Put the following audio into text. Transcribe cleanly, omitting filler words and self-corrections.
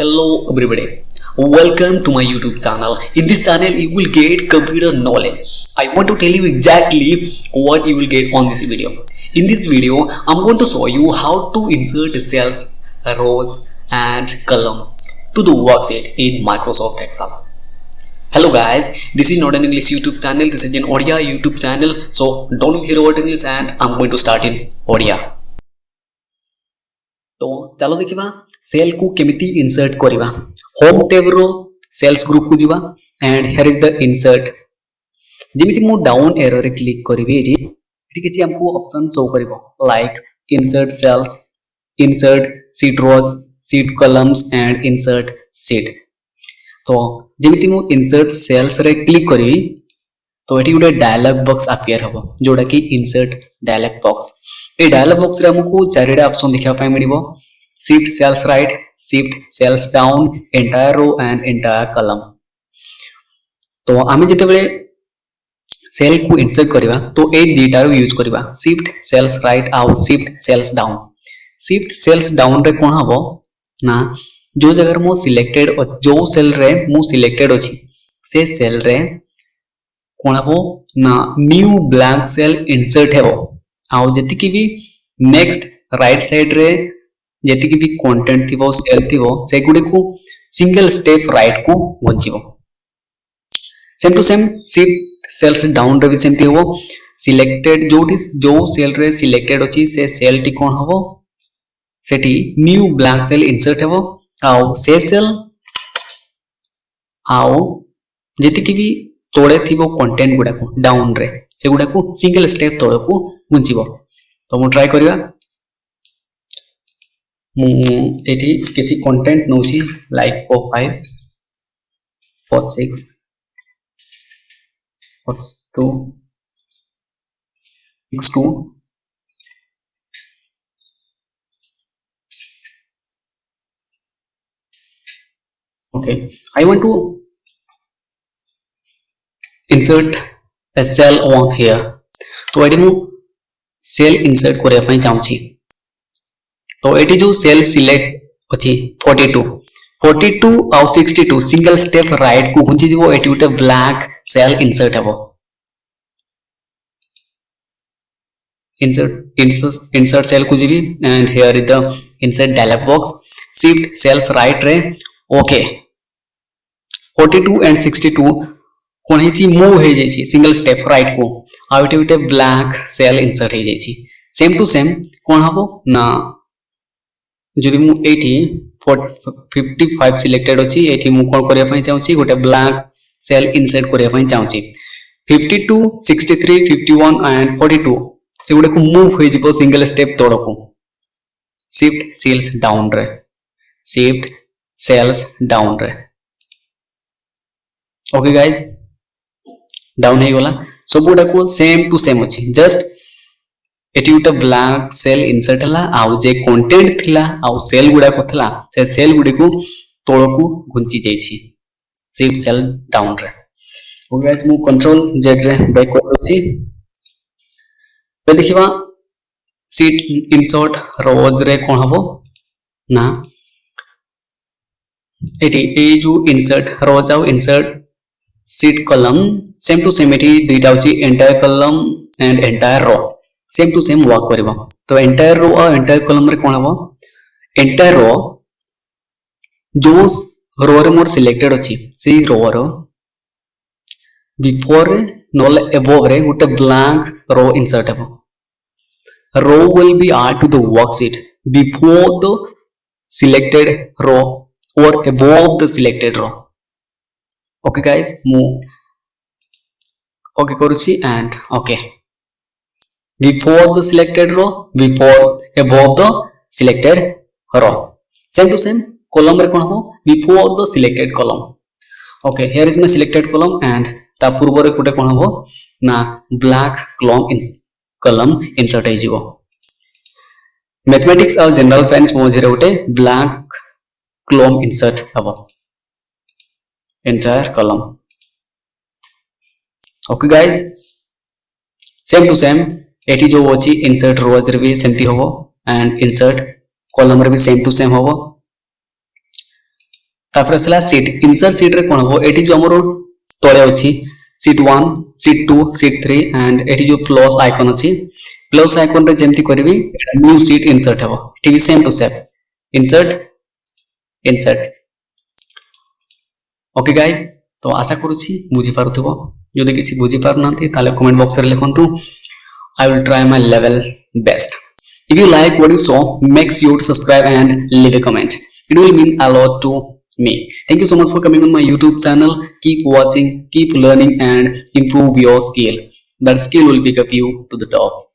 Hello everybody, welcome to my YouTube channel. In this channel you will get computer knowledge. I want to tell you exactly what you will get on this video. In this video I'm going to show you how to insert cells, rows and column to the worksheet in Microsoft Excel. Hello guys, this is not an English YouTube channel, this is an odia YouTube channel. So don't hear about English and I'm going to start in odia. तो चलो देखिबा cell को केमिति insert करिबा home tab रो cells group को जिबा and here is the insert जेमिति मु डाउन एरो रे क्लिक करिबे एठी किछि हमको ऑप्शन शो करिवो like insert cells insert sheet rows sheet columns and insert sheet तो जेमिति मु इंसर्ट सेल्स रे क्लिक करिबी तो एठी गुटे डायलॉग बॉक्स अपीयर हबो जोडा कि इंसर्ट डायलॉग बॉक्स ए डायलॉग बॉक्स रे हमको चारिडा ऑप्शन देखा पाए मिलिबो shift cells right shift cells down entire row and entire column तो आमे जते बेले सेल को इंसर्ट करबा तो ए दीटा रो यूज करबा शिफ्ट सेल्स राइट आउ शिफ्ट सेल्स डाउन रे कोन हबो ना जो जगह मो सिलेक्टेड जो सेल रे मो सिलेक्टेड अछि से सेल रे कोन हबो ना न्यू ब्लैंक सेल इंसर्ट हेबो आउ जति की भी नेक्स्ट राइट साइड रे जति की भी कंटेंट थिबो सेल थिबो से गुडी को सिंगल स्टेप राइट को वंचिबो same to same shift cells down रे भी सेमति होबो सिलेक्टेड जो सेल रे सिलेक्टेड अछि से सेल टी कोन हबो सेठी न्यू ब्लैंक सेल इंसर्ट हेबो आउ से सेल आउ जति की भी तोड़े थिबो कंटेंट गुडा को डाउन रे से गुडा को सिंगल स्टेप तोड़ को गुंचिबो तो मु ट्राई करिया मु एठी किसी content नउसी like 45 46 42 62 okay I want to insert a cell on here तो एडी मु सेल इंसर्ट करिया पई चाहूची तो एटी जो सेल सिलेक्ट अछि 42 और 62 सिंगल स्टेप राइट को घुंची जीवो एटी उटे ब्लैक सेल इंसर्ट हेबो insert सेल को जीवी and here is the insert dialog box shift cells right रे ओके 42 एंड 62 कोन हेची मूव हे जेची सिंगल स्टेप राइट को आउटे उटे ब्लैक सेल इंसर्ट हे जेची सेम टू सेम कोन हबो ना जदि मु 55 सिलेक्टेड अछि एठी मु कोन करिया पई चाहूची गोटे ब्लैक सेल इंसर्ट करिया पई चाहूची 52 63 51 एंड 42 से गोटे को मूव हे जिवो सिंगल स्टेप तोड़ को शिफ्ट सेल्स डाउन रे शिफ्ट सेल्स डाउन रे ओके गाइस डाउन हे गला सब गुडा को सेम टू सेम अछि जस्ट एटी उटा ब्लैंक सेल इंसर्ट हला आउ जे कंटेंट थिला आउ सेल गुडा को थला से सेल गुडी को तोड़ को घुंची जाई छी शिफ्ट सेल डाउन रे ओके गाइस मु कंट्रोल जेड रे बैक कर छी तो देखिबा शीट इंसर्ट रोज रे कोन हबो ना एटी ए जो इंसर्ट रोज आउ insert sheet column same to same एटी दुईटा होची entire column and entire row same to same work करबो तो एंटायर रो और एंटायर कॉलम रे कोन हबो एंटायर रो जो रो रे मोर सिलेक्टेड अछि सेही रो रो बिफोर नोल अबव रे गुटे ब्लैंक रो इंसर्ट हबो row will be add to the worksheet before the selected row और above the selected row okay guys move okay करूची and okay before the selected row before above the selected row same to same column रे कोन हो before the selected column okay here is my selected column and ता पूर्व रे कोटे कोन हो ना black column insert हे जिवो mathematics और general science मोजे रे उटे black column insert हबो entire column okay guys same to same eighty जो अछि insert row रे भी सेमती होबो and insert column रे भी same to same होबो तापर असला सीट इंसर्ट सीट रे कोन हो एठी जो हमरो तळे अछि सीट 1 सीट 2 सीट 3 एंड एठी जो प्लस आइकन अछि प्लस आइकन रे जेमति करबी न्यू सीट इंसर्ट हबो एठी भी same to same insert insert okay guys तो आशा करूछि बुझी पारुथिबो जदि किसी बुझी पारु नांती ताले कमेंट बॉक्स रे लिखंतु I will try my level best. If you like what you saw, make sure to subscribe and leave a comment. It will mean a lot to me. Thank you so much for coming on my YouTube channel. Keep watching, keep learning and improve your skill. That skill will pick up you to the top.